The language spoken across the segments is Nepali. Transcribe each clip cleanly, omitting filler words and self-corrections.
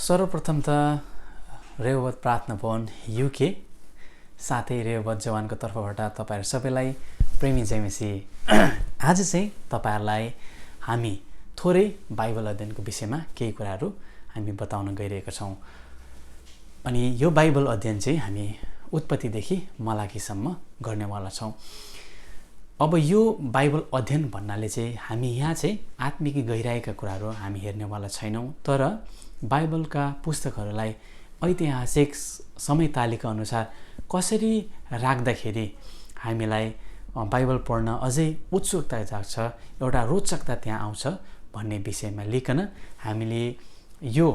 सर्वप्रथम त रेहोबोथ प्रार्थना भवन युके साथै रेहोबोथ जवानको तर्फबाट तपाईहरु सबैलाई प्रेमी जयमसी। आज चाहिँ तपाईहरुलाई हामी थोरै बाइबल अध्ययनको विषयमा केही कुराहरू हामी बताउन गइरहेका छौं। अनि यो बाइबल अध्ययन चाहिँ हामी उत्पत्तिदेखि मलाकीसम्म गर्नेवाला छौं। अब यो बाइबल अध्ययन भन्नाले चाहिँ हामी यहाँ चाहिँ आत्मिक गहिराईका कुराहरू हामी हेर्नेवाला छैनौं, तर बाइबलका पुस्तकहरूलाई ऐतिहासिक समय तालिका अनुसार कसरी राख्दाखेरि हामीलाई बाइबल पढ्न अझै उत्सुकता जाग्छ, एउटा रोचकता त्यहाँ आउँछ भन्ने विषयमा लिकन हामीले यो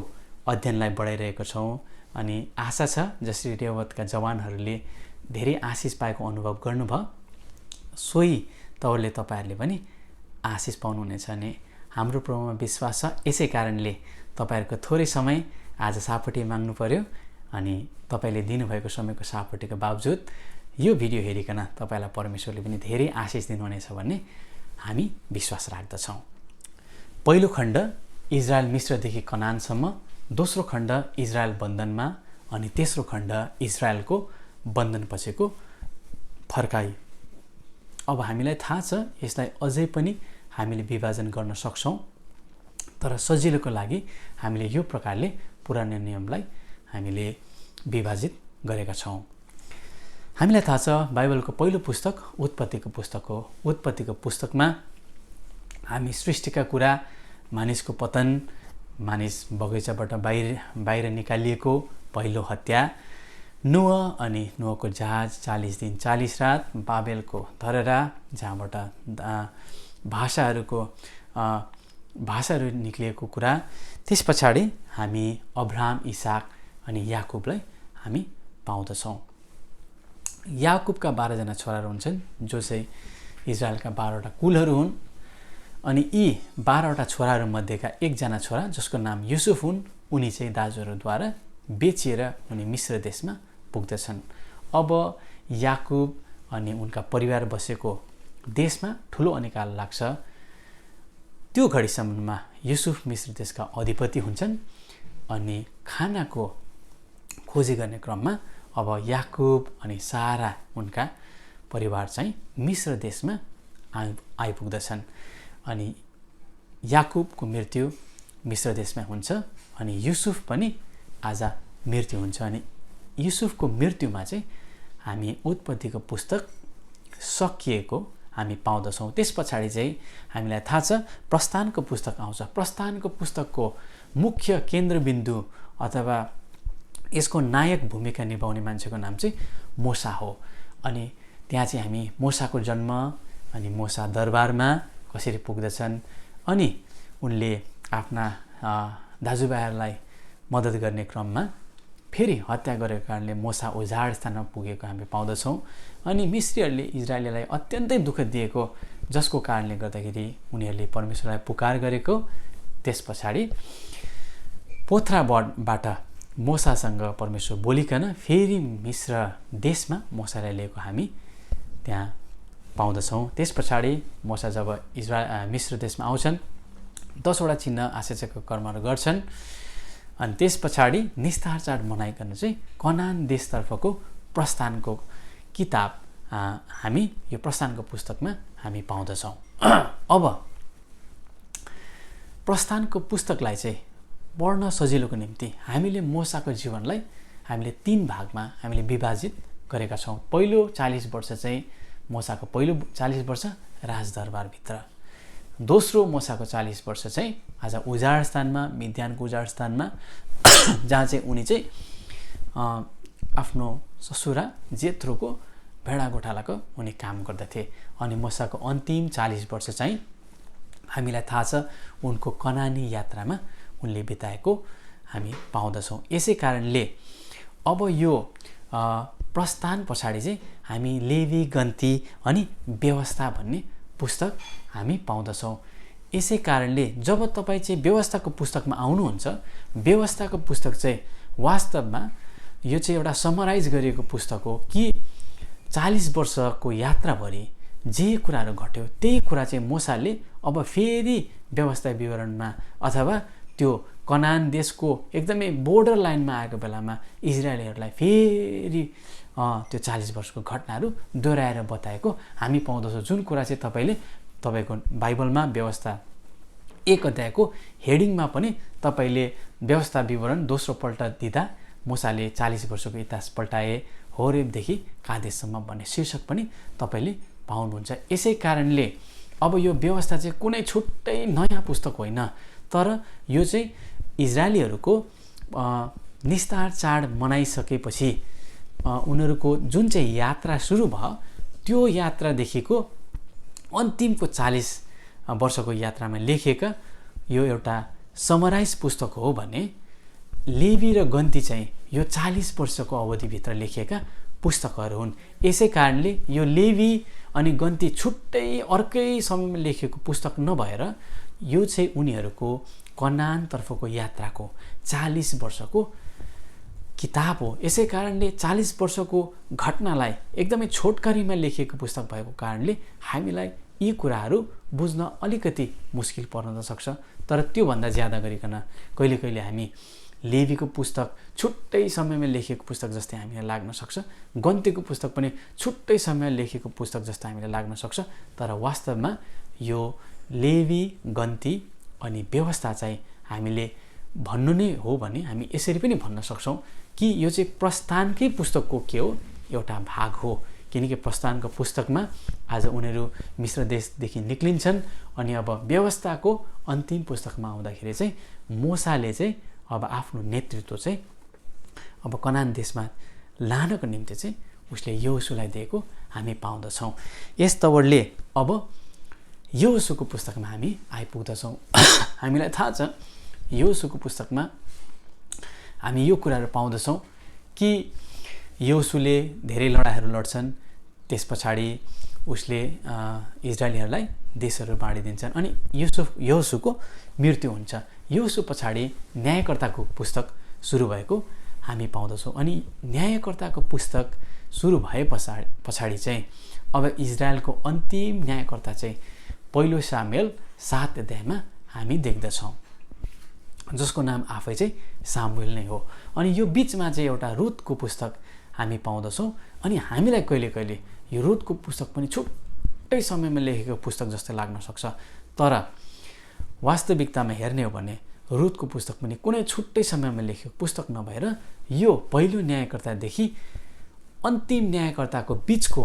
अध्ययनलाई बढाइरहेका छौं। अनि आशा छ जसरी रेहोबोथका जवानहरूले धेरै आशिष पाएको अनुभव गर्नुभयो, सोही तौरले तपाईहरुले पनि आशिष पाउनुहुनेछ भने हाम्रो प्रभुमा विश्वास छ। यसै कारणले तपाईहरुको थोरै समय आज सापटी माग्नु पर्यो अनि तपाईले दिनुभएको समयको सापटीको बावजुद यो भिडियो हेरिकन तपाईलाई परमेश्वरले पनि धेरै आशिष दिनुहुनेछ भन्ने हामी विश्वास राख्दछौं। पहिलो खण्ड इजरायल मिस्रदेखि कनानसम्म, दोस्रो खण्ड इजरायल बन्धनमा, अनि तेस्रो खण्ड इजरायलको बन्धनपछिको फर्काई। अब हामीलाई थाहा छ यसलाई अझै पनि हामीले विभाजन गर्न सक्छौं, तर सजिलोको लागि हामीले यो प्रकारले पुरानो नियमलाई हामीले विभाजित गरेका छौं। हामीलाई थाहा छ बाइबलको पहिलो पुस्तक उत्पत्तिको पुस्तक हो। उत्पत्तिको पुस्तकमा हामी सृष्टिका कुरा, मानिसको पतन, मानिस बगैँचाबाट बाहिर निकालिएको, पहिलो हत्या, नोह अनि नोहको जहाज, 40 दिन 40 रात, बाबेलको धरहरा जहाँबाट भाषाहरू निक्लिएको कुरा, त्यस पछाडि हामी अब्राहम, इसाक अनि याकुबलाई हामी पाउँदछौं। याकुबका 12 जना छोराहरू हुन्छन् जो चाहिँ इजरायलका 12 वटा कुलहरू हुन्। अनि यी 12 वटा छोराहरू मध्येका एकजना छोरा जसको नाम युसुफ हुन्, उनी चाहिँ दाजुहरूद्वारा बेचिएर उनी मिस्र देशमा पुग्दछन्। अब याकुब अनि उनका परिवार बसेको देशमा ठूलो अनिकाल लाग्छ। त्यो घडीसम्ममा युसुफ मिस्र देशका अधिपति हुन्छन् अनि खानाको खोजी गर्ने क्रममा अब याकुब अनि सारा उनका परिवार चाहिँ मिस्र देशमा आइपुग्दछन्। अनि याकुबको मृत्यु मिस्र देशमा हुन्छ अनि युसुफ पनि आज मृत्यु हुन्छ। अनि युसुफको मृत्युमा चाहिँ हामी उत्पत्तिको पुस्तक सकिएको हामी पाउँदछौं। त्यस पछाडि चाहिँ हामीलाई थाहा छ प्रस्थानको पुस्तक आउँछ। प्रस्थानको पुस्तकको मुख्य केन्द्रबिन्दु अथवा यसको नायक भूमिका निभाउने मान्छेको नाम चाहिँ मोसा हो। अनि त्यहाँ चाहिँ हामी मोसाको जन्म अनि मोसा दरबारमा कसरी पुग्दछन्, अनि उनले आफ्ना दाजुभाइहरूलाई मद्दत गर्ने क्रममा फेरि हत्या गरेको कारणले मोसा उजाड स्थानमा पुगेको हामी पाउँदछौं। अनि मिस्रीहरूले इजरायलीलाई अत्यन्तै दुःख दिएको, जसको कारणले गर्दाखेरि उनीहरूले परमेश्वरलाई पुकार गरेको। त्यस पछाडि पोथ्राबाट मोसासँग परमेश्वर बोलिकन फेरि मिस्र देशमा मोसालाई लिएको हामी त्यहाँ पाउँदछौं। त्यस पछाडि मोसा जब मिस्र देशमा आउँछन्, 10 वटा चिन्ह आश्चर्यको कर्महरू गर्छन्। अनि त्यस पछाडि निस्तार चाड मनाइकन चाहिँ कनान देशतर्फको प्रस्थानको किताब हामी यो प्रस्थानको पुस्तकमा हामी पाउँदछौं। अब प्रस्थानको पुस्तकलाई चाहिँ पढ्न सजिलोको निम्ति हामीले मोसाको जीवनलाई हामीले 3 भागमा हामीले विभाजित गरेका छौं। पहिलो 40 वर्ष चाहिँ मोसाको पहिलो 40 वर्ष राजदरबारभित्र, दोस्रो मोसाको 40 वर्ष चाहिँ आज उजाड स्थानमा, मिद्यानको उजाड स्थानमा, जहाँ चाहिँ उनी चाहिँ आफ्नो ससुरा जेथ्रोको भेडा गोठालाको उनी काम गर्दथे। अनि मोसाको अन्तिम 40 वर्ष चाहिँ हामीलाई थाहा छ उनको कनानी यात्रामा उनले बिताएको हामी पाउँदछौं। यसै कारणले अब यो प्रस्थान पछाडि चाहिँ हामी लेवी, गन्ती अनि व्यवस्था भन्ने पुस्तक हामी पाउँदछौं। यसै कारणले जब तपाई चाहिँ व्यवस्थाको पुस्तकमा आउनुहुन्छ, व्यवस्थाको पुस्तक चाहिँ वास्तवमा यो चाहिँ एउटा समराइज गरिएको पुस्तक हो कि 40 वर्षको यात्राभरि जे कुराहरू घट्यो त्यही कुरा चाहिँ मोसाले अब फेरि व्यवस्था विवरणमा अथवा त्यो कनान देशको एकदमै बोर्डर लाइनमा आएको बेलामा इजरायलीहरूलाई फेरि त्यो 40 वर्षको घटनाहरू दोहोऱ्याएर बताएको हामी पाउँदछौँ। जुन कुरा चाहिँ तपाईँको बाइबलमा व्यवस्था 1 अध्यायको हेडिङमा पनि तपाईँले व्यवस्था विवरण दोस्रो पल्ट दिँदा मूसाले 40 वर्षको इतिहास पल्टाए होरेबदेखि कादेशसम्म भन्ने शीर्षक पनि तपाईँले पाउनुहुन्छ। यसै कारणले अब यो व्यवस्था चाहिँ कुनै छुट्टै नयाँ पुस्तक होइन, तर यो चाहिँ इजरायलीहरूको निस्तार चाड मनाइसकेपछि उनीहरूको जुन चाहिँ यात्रा सुरु भयो त्यो यात्रादेखिको अन्तिमको 40 वर्षको यात्रामा लेखिएका यो एउटा समराइज पुस्तक हो भने लेवी र गन्ती चाहिँ यो 40 वर्षको अवधिभित्र लेखिएका पुस्तकहरू हुन्। यसै कारणले यो लेवी अनि गन्ती छुट्टै अर्कै समयमा लेखिएको पुस्तक नभएर यो चाहिँ उनीहरूको कनानतर्फको यात्राको 40 वर्षको किताब हो। यसै कारणले 40 वर्षको घटनालाई एकदमै छोटकरीमा लेखिएको पुस्तक भएको कारणले हामीलाई यी कुराहरू बुझ्न अलिकति मुस्किल पर्न सक्छ। तर त्योभन्दा ज्यादा गरिकन कहिले कहिले हामी लेवीको पुस्तक छुट्टै समयमा लेखिएको पुस्तक जस्तै हामीलाई लाग्न सक्छ, गन्तीको पुस्तक पनि छुट्टै समयमा लेखिएको पुस्तक जस्तो हामीलाई लाग्न सक्छ। तर वास्तवमा यो लेवी, गन्ती अनि व्यवस्था चाहिँ हामीले भन्नु नै हो भने हामी यसरी पनि भन्न सक्छौँ कि यो चाहिँ प्रस्थानकै पुस्तकको के हो, एउटा भाग हो। किनकि प्रस्थानको पुस्तकमा आज उनीहरू मिश्र देशदेखि निक्लिन्छन् अनि अब व्यवस्थाको अन्तिम पुस्तकमा आउँदाखेरि चाहिँ मूसाले चाहिँ अब आफ्नो नेतृत्व चाहिँ अब कनान देशमा लानको निम्ति चाहिँ उसले यहोशुलाई दिएको हामी पाउँदछौँ। यस तवरले अब यहोशुको पुस्तकमा हामी आइपुग्दछौँ। हामीलाई थाहा छ यहोशुको पुस्तकमा हामी यो कुराहरू पाउँदछौँ कि यहोशुले धेरै लडाइँहरू लड्छन्, त्यस पछाडि उसले इजरायलीहरूलाई देशहरू बाँडिदिन्छन् अनि यहोशुको मृत्यु हुन्छ। यहोशु पछाडि न्यायकर्ताको पुस्तक सुरु भएको हामी पाउँदछौँ अनि न्यायकर्ताको पुस्तक सुरु भए पछाडि चाहिँ अब इजरायलको अन्तिम न्यायकर्ता चाहिँ पहिलो सामुएल 7 अध्यायमा हामी देख्दछौँ, जसको नाम आफै चाहिँ सामुएल नै हो। अनि यो बिचमा चाहिँ एउटा रुथको पुस्तक हामी पाउँदछौँ अनि हामीलाई कहिले कहिले यो रुथको पुस्तक पनि छुट्टै समयमा लेखेको पुस्तक जस्तो लाग्न सक्छ। तर वास्तविकतामा हेर्ने हो भने रुथको पुस्तक पनि कुनै छुट्टै समयमा लेखेको पुस्तक नभएर यो पहिलो न्यायकर्तादेखि अन्तिम न्यायकर्ताको बिचको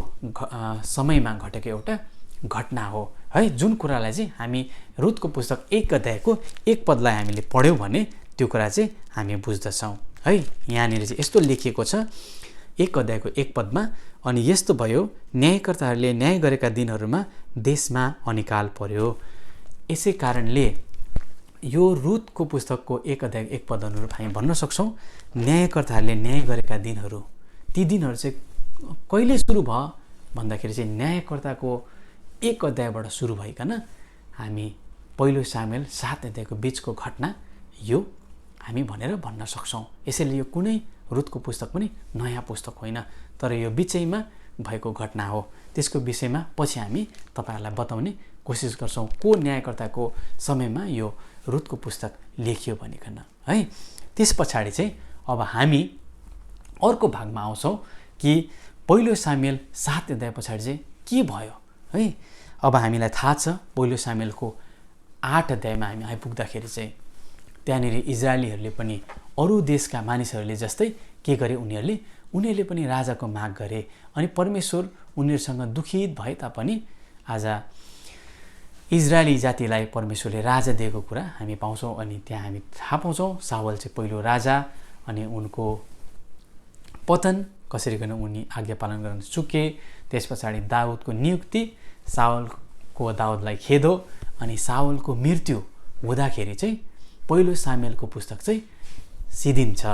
समयमा घटेको एउटा घटना हो है। जुन कुरालाई चाहिँ हामी रुथको पुस्तक 1 अध्यायको 1 पदलाई हामीले पढ्यौँ भने त्यो कुरा चाहिँ हामी बुझ्दछौँ है। यहाँनिर चाहिँ यस्तो लेखिएको छ 1 अध्यायको 1 पदमा, अनि यस्तो भयो, न्यायकर्ताहरूले न्याय गरेका दिनहरूमा देशमा अनिकाल पर्यो। यसै कारणले यो रुथको पुस्तकको 1 अध्याय 1 पद अनुरूप हामी भन्न सक्छौँ न्यायकर्ताहरूले न्याय गरेका दिनहरू, ती दिनहरू चाहिँ कहिले सुरु भयो भन्दाखेरि चाहिँ न्यायकर्ताको 1 अध्यायबाट सुरु भइकन हामी पहिलो सामुएल 7 अध्यायको बिचको घटना यो हामी भनेर भन्न सक्छौँ। यसैले यो कुनै रुथको पुस्तक पनि नयाँ पुस्तक होइन, तर यो बिचैमा भएको घटना हो। त्यसको विषयमा पछि हामी तपाईँहरूलाई बताउने कोसिस गर्छौँ को न्यायकर्ताको समयमा यो रुथको पुस्तक लेखियो भनिकन है। त्यस पछाडि चाहिँ अब हामी अर्को भागमा आउँछौँ कि पहिलो सामुएल 7 अध्याय पछाडि चाहिँ के भयो है। अब हामीलाई थाहा छ पहिलो सामुएलको 8 अध्यायमा हामी आइपुग्दाखेरि चाहिँ त्यहाँनिर इजरायलीहरूले पनि अरू देशका मानिसहरूले जस्तै के गरे, उनीहरूले पनि राजाको माग गरे अनि परमेश्वर उनीहरूसँग दुखित भए तापनि आज इजरायली जातिलाई परमेश्वरले राजा दिएको कुरा हामी पाउँछौँ। अनि त्यहाँ हामी थाहा पाउँछौँ साउल चाहिँ पहिलो राजा अनि उनको पतन कसरी गर्न उनी आज्ञा पालन गर्न चुके। त्यस पछाडि दाउदको नियुक्ति, साउलको दाउदलाई खेदो अनि साउलको मृत्यु हुँदाखेरि चाहिँ पहिलो सामुएलको पुस्तक चाहिँ सिद्धिन्छ।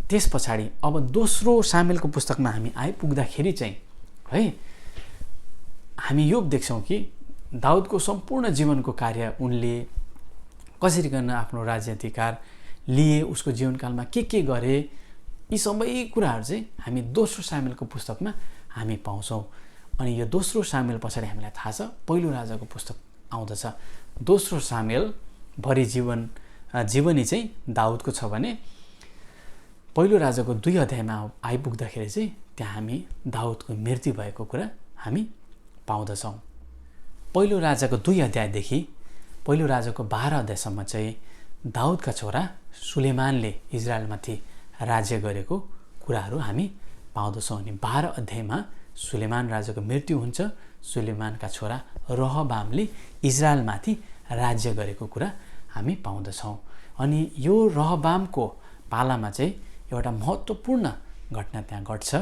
त्यस पछाडि अब दोस्रो सामुएलको पुस्तकमा हामी आइपुग्दाखेरि चाहिँ है हामी यो देख्छौँ कि दाउदको सम्पूर्ण जीवनको कार्य उनले कसरी गर्न आफ्नो राज्याधिकार लिए, उसको जीवनकालमा के गरे, यी सबै कुराहरू चाहिँ हामी दोस्रो सामुएलको पुस्तकमा हामी पाउँछौँ। अनि यो दोस्रो सामुएल पछाडि हामीलाई थाहा छ पहिलो राजाको पुस्तक आउँदछ। दोस्रो सामुएल भरि जीवन जीवनी चाहिँ दाउदको छ भने पहिलो राजाको 2 अध्यायमा आइपुग्दाखेरि चाहिँ त्यहाँ हामी दाउदको मृत्यु भएको कुरा हामी पाउँदछौँ। पहिलो राजाको 2 अध्यायदेखि पहिलो राजाको 12 अध्यायसम्म चाहिँ दाउदका छोरा सुलेमानले इजरायलमाथि राज्य गरेको कुराहरू हामी पाउँदछौँ। अनि 12 अध्यायमा सुलेमान राजाको मृत्यु हुन्छ। सुलेमानका छोरा रहबामले इजरायलमाथि राज्य गरेको कुरा हामी पाउँदछौँ। अनि यो रहबामको पालामा चाहिँ एउटा महत्त्वपूर्ण घटना त्यहाँ घट्छ,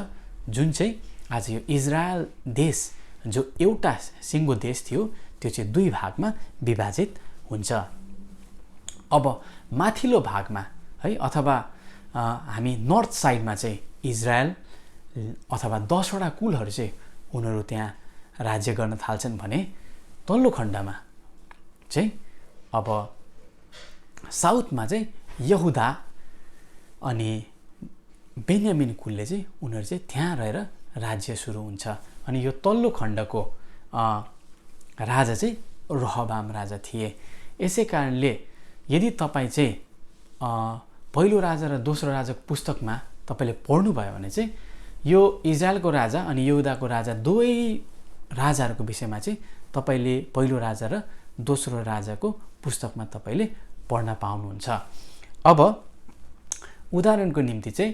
जुन चाहिँ आज यो इजरायल देश जो एउटा सिङ्गो देश थियो त्यो चाहिँ 2 भागमा विभाजित हुन्छ। अब माथिल्लो भागमा है अथवा हामी नर्थ साइडमा चाहिँ इजरायल अथवा 10वटा कुलहरू चाहिँ उनीहरू त्यहाँ राज्य गर्न थाल्छन् भने तल्लो खण्डमा चाहिँ अब साउथमा चाहिँ यहुदा अनि बेन्यामिन कुलले चाहिँ उनीहरू चाहिँ त्यहाँ रहेर राज्य सुरु हुन्छ। अनि यो तल्लो खण्डको राजा चाहिँ रहबाम राजा थिए। यसै कारणले यदि तपाईँ चाहिँ पहिलो राजा र दोस्रो राजाको पुस्तकमा तपाईँले पढ्नुभयो भने चाहिँ यो इजरायलको राजा अनि यहुदाको राजा दुवै राजाहरूको विषयमा चाहिँ तपाईँले पहिलो राजा र दोस्रो राजाको पुस्तकमा तपाईँले पढ्न पाउनुहुन्छ। अब उदाहरणको निम्ति चाहिँ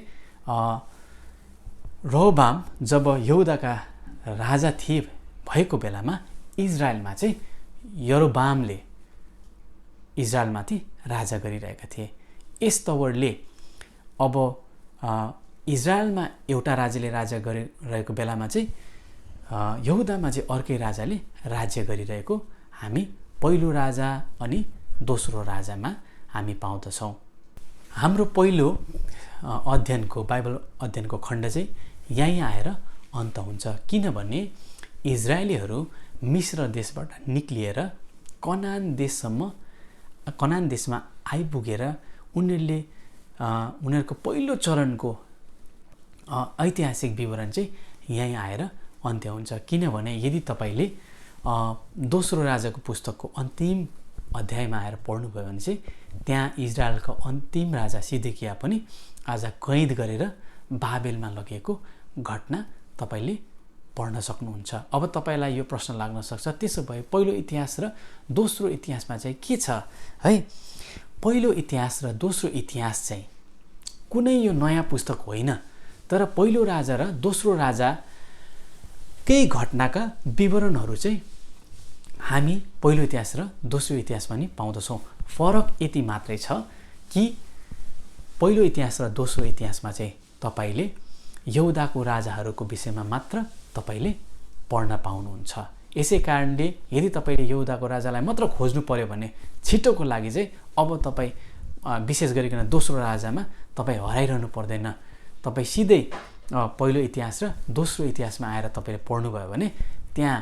रहबाम जब यहुदाका राजा थिए भएको बेलामा इजरायलमा चाहिँ यरोबामले इजरायलमाथि राजा गरिरहेका थिए। यस तवरले अब इजरायलमा एउटा राजाले राज्य गरिरहेको बेलामा चाहिँ यहुदामा चाहिँ अर्कै राजाले राज्य गरिरहेको हामी पहिलो राजा अनि दोस्रो राजामा हामी पाउँदछौँ। हाम्रो पहिलो अध्ययनको बाइबल अध्ययनको खण्ड चाहिँ यहीँ आएर अन्त हुन्छ, किनभने इजरायलीहरू मिस्र देशबाट निक्लिएर कनान देशमा आइपुगेर उनीहरूको पहिलो चरणको ऐतिहासिक विवरण चाहिँ यहीँ आएर अन्त्य हुन्छ। किनभने यदि तपाईँले दोस्रो राजाको पुस्तकको अन्तिम अध्यायमा आएर पढ्नुभयो भने चाहिँ त्यहाँ इजरायलको अन्तिम राजा सिदकिया पनि आज कैद गरेर बाबेलमा लगेको घटना तपाईँले पढ्न सक्नुहुन्छ। अब तपाईँलाई यो प्रश्न लाग्न सक्छ, त्यसो भए पहिलो इतिहास र दोस्रो इतिहासमा चाहिँ के छ है? पहिलो इतिहास र दोस्रो इतिहास चाहिँ कुनै यो नयाँ पुस्तक होइन, तर पहिलो राजा र दोस्रो राजाकै घटनाका विवरणहरू चाहिँ हामी पहिलो इतिहास र दोस्रो इतिहासमा नि पाउँदछौँ। फरक यति मात्रै छ कि पहिलो इतिहास र दोस्रो इतिहासमा चाहिँ तपाईँले यहुदाको राजाहरूको विषयमा मात्र तपाईँले पढ्न पाउनुहुन्छ। यसै कारणले यदि तपाईँले यहुदाको राजालाई मात्र खोज्नु पर्यो भने छिटोको लागि चाहिँ अब तपाईँ विशेष गरिकन दोस्रो राजामा तपाईँ हराइरहनु पर्दैन। तपाईँ सिधै पहिलो इतिहास र दोस्रो इतिहासमा आएर तपाईँले पढ्नुभयो भने त्यहाँ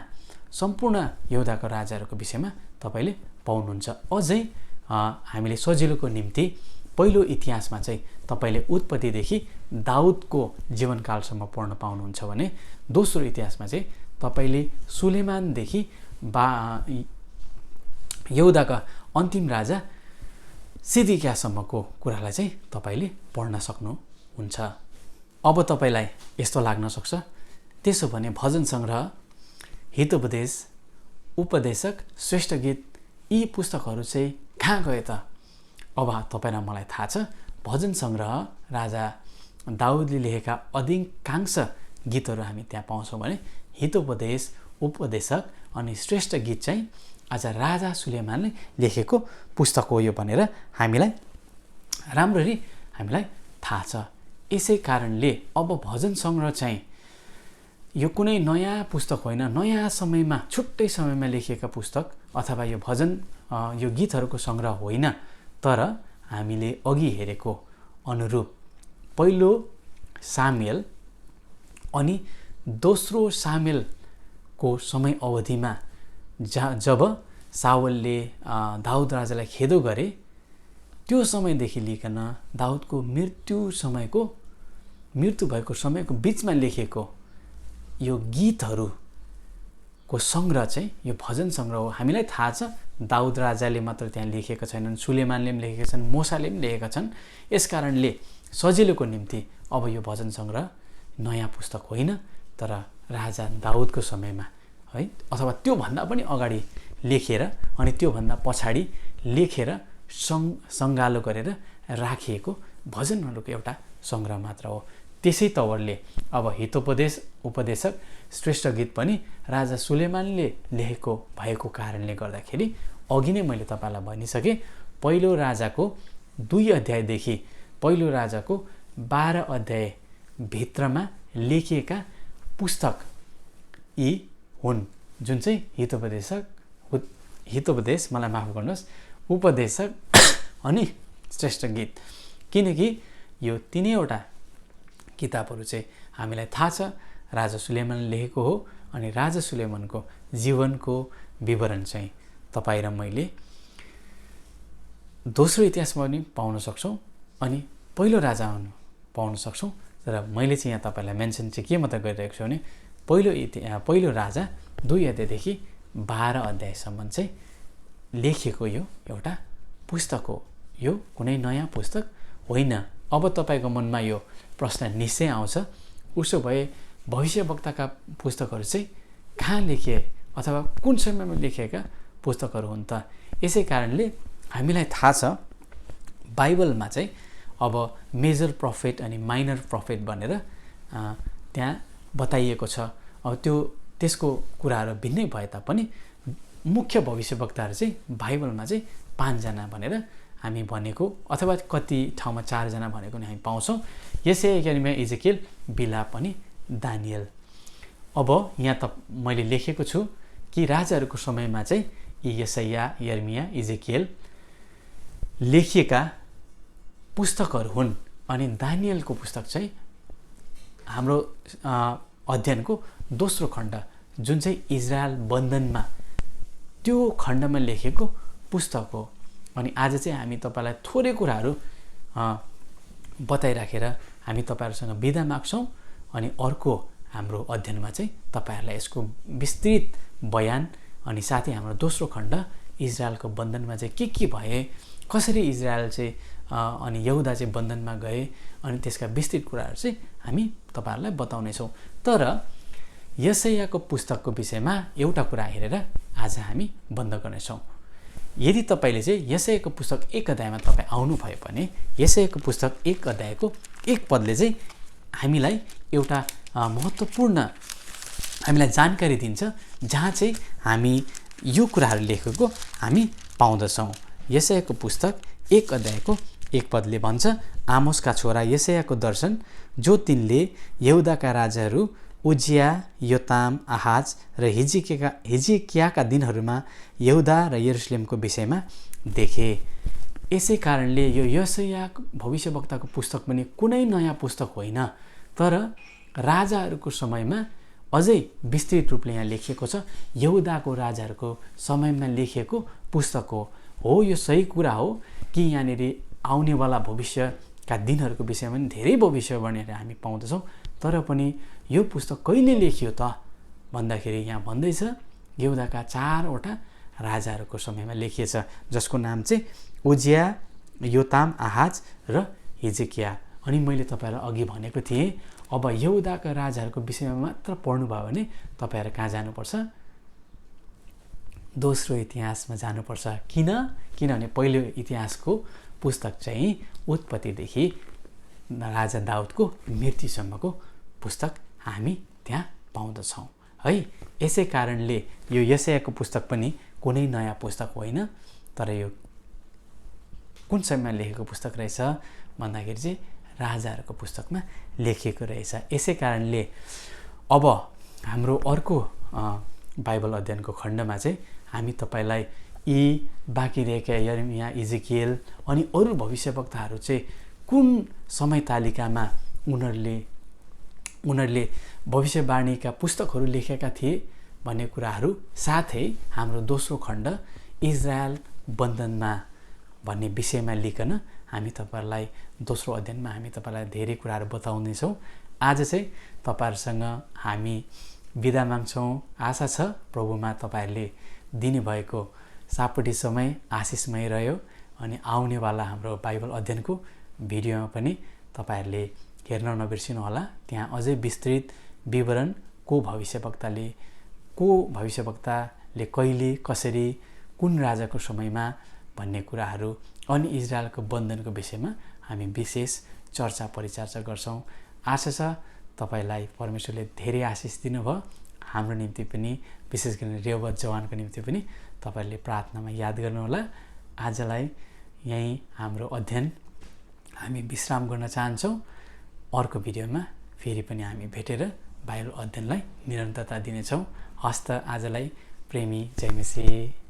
सम्पूर्ण यहुदाको राजाहरूको विषयमा तपाईँले पाउनुहुन्छ। अझै हामीले सजिलोको निम्ति पहिलो इतिहासमा चाहिँ तपाईँले उत्पत्तिदेखि दाउदको जीवनकालसम्म पढ्न पाउनुहुन्छ भने दोस्रो इतिहासमा चाहिँ तपाईँले सुलेमानदेखि यहुदाका अन्तिम राजा सिदकियासम्मको कुरालाई चाहिँ तपाईँले पढ्न सक्नुहुन्छ। अब तपाईँलाई यस्तो लाग्न सक्छ, त्यसो भने भजन सङ्ग्रह, हितोपदेश, उपदेशक, श्रेष्ठ गीत यी पुस्तकहरू चाहिँ कहाँ गए त? अब तपाईँ र मलाई थाहा छ, भजन सङ्ग्रह राजा दाउदले लेखेका अधिकांश गीतहरू हामी त्यहाँ पाउँछौँ भने हितोपदेश, उपदेशक अनि श्रेष्ठ गीत चाहिँ आज राजा सुलेमानले लेखेको पुस्तक हो यो भनेर हामीलाई थाहा छ। यसै कारणले अब भजन सङ्ग्रह चाहिँ यो कुनै नयाँ पुस्तक होइन, नयाँ समयमा छुट्टै समयमा लेखिएका पुस्तक अथवा यो भजन यो गीतहरूको सङ्ग्रह होइन, तर हामीले अघि हेरेको अनुरूप पहिलो सामुएल अनि दोस्रो सामुएलको समय अवधिमा जब साउलले दाउद राजालाई खेदो गरे त्यो समयदेखि लिइकन दाउदको मृत्यु भएको समयको बिचमा लेखेको यो गीतहरूको सङ्ग्रह चाहिँ यो भजन सङ्ग्रह हो। हामीलाई थाहा छ दाउद राजाले मात्र त्यहाँ लेखेका छैनन्, सुलेमानले पनि लेखेका छन्, मोसाले पनि लेखेका छन्। यसकारणले सजिलोको निम्ति अब यो भजन सङ्ग्रह नयाँ पुस्तक होइन, तर राजा दाउदको समयमा है अथवा त्योभन्दा पनि अगाडि लेखेर अनि त्योभन्दा पछाडि लेखेर सङ्गालो गरेर राखिएको भजनहरूको एउटा सङ्ग्रह मात्र हो। त्यसै तवरले अब उपदेशक श्रेष्ठ गीत पनि राजा सुलेमानले लेखेको भएको कारणले गर्दाखेरि अघि नै मैले तपाईँलाई भनिसकेँ, पहिलो राजाको 2 अध्यायदेखि पहिलो राजाको 12 अध्याय भित्रमा लेखिएका पुस्तक यी हुन्, जुन चाहिँ हितोपदेश मलाई माफ गर्नुहोस्, उपदेशक अनि श्रेष्ठ गीत। किनकि यो तीनैवटा किताबहरू चाहिँ हामीलाई थाहा छ राजा सुलेमानले लेखेको हो अनि राजा सुलेमानको जीवनको विवरण चाहिँ तपाईँ र मैले दोस्रो इतिहासमा पनि पाउन सक्छौँ अनि पहिलो राजा पाउन सक्छौँ। तर मैले चाहिँ यहाँ तपाईँलाई मेन्सन चाहिँ के मात्र गरिरहेको छु भने पहिलो राजा 2 अध्यायदेखि 12 अध्यायसम्म चाहिँ लेखिएको यो एउटा पुस्तक हो। यो कुनै नयाँ पुस्तक होइन। अब तपाईँको मनमा यो प्रश्न निश्चय आउँछ, उसो भए भविष्यवक्ताका पुस्तकहरू चाहिँ कहाँ लेखिए अथवा कुन समयमा लेखिएका पुस्तकहरू हुन् त? यसै कारणले हामीलाई थाहा छ बाइबलमा चाहिँ अब मेजर प्रफेट अनि माइनर प्रफेट भनेर त्यहाँ बताइएको छ। अब त्यसको कुराहरू भिन्नै भए तापनि मुख्य भविष्यवक्ताहरू चाहिँ बाइबलमा चाहिँ 5 जना भनेर हामी भनेको, अथवा कति ठाउँमा 4 जना भनेको नि हामी पाउँछौँ। यसै यिर्मिया, इजेकियल, बिलाप अनि दानियल। अब यहाँ त मैले लेखेको छु कि राजाहरूको समयमा चाहिँ यशाया, यिर्मिया, इजेकियल लेखिएका पुस्तकहरू हुन् अनि दानियलको पुस्तक चाहिँ हाम्रो अध्ययनको दोस्रो खण्ड जुन चाहिँ इजरायल बन्धनमा त्यो खण्डमा लेखेको पुस्तक हो। अनि आज चाहिँ हामी तपाईँलाई थोरै कुराहरू बताइराखेर हामी तपाईँहरूसँग बिदा माग्छौँ अनि अर्को हाम्रो अध्ययनमा चाहिँ तपाईँहरूलाई यसको विस्तृत बयान अनि साथै हाम्रो दोस्रो खण्ड इजरायलको बन्धनमा चाहिँ के भए, कसरी इजरायल चाहिँ अनि यहुदा चाहिँ बन्धनमा गए अनि त्यसका विस्तृत कुराहरू चाहिँ हामी तपाईँहरूलाई बताउनेछौँ। तर यशायाको पुस्तकको विषयमा एउटा कुरा हेरेर आज हामी बन्द गर्नेछौँ। यदि तपाईँले चाहिँ यशायाको पुस्तक 1 अध्यायमा तपाईँ आउनुभयो भने यशायाको पुस्तक 1 अध्यायको 1 पदले चाहिँ हामीलाई एउटा महत्त्वपूर्ण हामीलाई जानकारी दिन्छ, जहाँ चाहिँ हामी यो कुराहरू लेखेको हामी पाउँदछौँ। यशायाको पुस्तक 1 अध्यायको 1 पदले भन्छ, आमोसका छोरा यशायाको दर्शन जो तिनले यहुदाका राजाहरू उजिया, योताम, आहाज र हिजकियाका दिनहरूमा यहुदा र यरुशलेमको विषयमा देखे। यसै कारणले यो यशाया भविष्यवक्ताको पुस्तक पनि कुनै नयाँ पुस्तक होइन, तर राजाहरूको समयमा अझै विस्तृत रूपले यहाँ लेखिएको छ। यहुदाको राजाहरूको समयमा लेखिएको पुस्तक हो। यो सही कुरा हो कि यहाँनिर आउनेवाला भविष्यका दिनहरूको विषयमा पनि धेरै भविष्यवाणी हामी पाउँदछौँ। तर पनि यो पुस्तक कहिले लेखियो त भन्दाखेरि यहाँ भन्दैछ यहुदाका 4वटा राजाहरूको समयमा लेखिएछ, जसको नाम चाहिँ उजिया, योताम, आहाज र हिजकिया। अनि मैले तपाईँलाई अघि भनेको थिएँ अब यहुदाका राजाहरूको विषयमा मात्र पढ्नुभयो भने तपाईँहरू कहाँ जानुपर्छ? दोस्रो इतिहासमा जानुपर्छ। किनभने पहिलो इतिहासको पुस्तक चाहिँ उत्पत्तिदेखि राजा दाउदको मृत्युसम्मको पुस्तक हामी त्यहाँ पाउँदछौँ है। यसै कारणले यो यशायाको पुस्तक पनि कुनै नयाँ पुस्तक होइन, तर यो कुन समयमा लेखेको पुस्तक रहेछ भन्दाखेरि चाहिँ राजाहरूको पुस्तकमा लेखिएको रहेछ। यसै कारणले अब हाम्रो अर्को बाइबल अध्ययनको खण्डमा चाहिँ हामी तपाईँलाई यी बाँकी रहेका यिर्मिया, इजेकियल अनि अरू भविष्यवक्ताहरू चाहिँ कुन समय तालिकामा उनीहरूले भविष्यवाणीका पुस्तकहरू लेखेका थिए भन्ने कुराहरू, साथै हाम्रो दोस्रो खण्ड इजरायल बन्धनमा भन्ने विषयमा लिकन हामी तपाईँहरूलाई दोस्रो अध्ययनमा हामी तपाईँलाई धेरै कुराहरू बताउनेछौँ। आज चाहिँ तपाईँहरूसँग हामी बिदा माग्छौँ। आशा छ प्रभुमा तपाईँहरूले दिनुभएको सापटी समय आशिषमय रह्यो। अनि आउनेवाला हाम्रो बाइबल अध्ययनको भिडियोमा पनि तपाईँहरूले हेर्न नबिर्सिनुहोला। त्यहाँ अझै विस्तृत विवरण को भविष्यवक्ताले कहिले कसरी कुन राजाको समयमा भन्ने कुराहरू अनि इजरायलको बन्धनको विषयमा हामी विशेष चर्चा परिचर्चा गर्छौँ। आशा छ तपाईँलाई परमेश्वरले धेरै आशिष दिनुभयो। हाम्रो निम्ति पनि विशेष गरी रेहोबोत जवानको निम्ति पनि तपाईँहरूले प्रार्थनामा याद गर्नुहोला। आजलाई यहीँ हाम्रो अध्ययन हामी विश्राम गर्न चाहन्छौँ। अर्को भिडियोमा फेरि पनि हामी भेटेर बाइबल अध्ययनलाई निरन्तरता दिनेछौँ। हस्त आजलाई प्रेमी जय मसीह।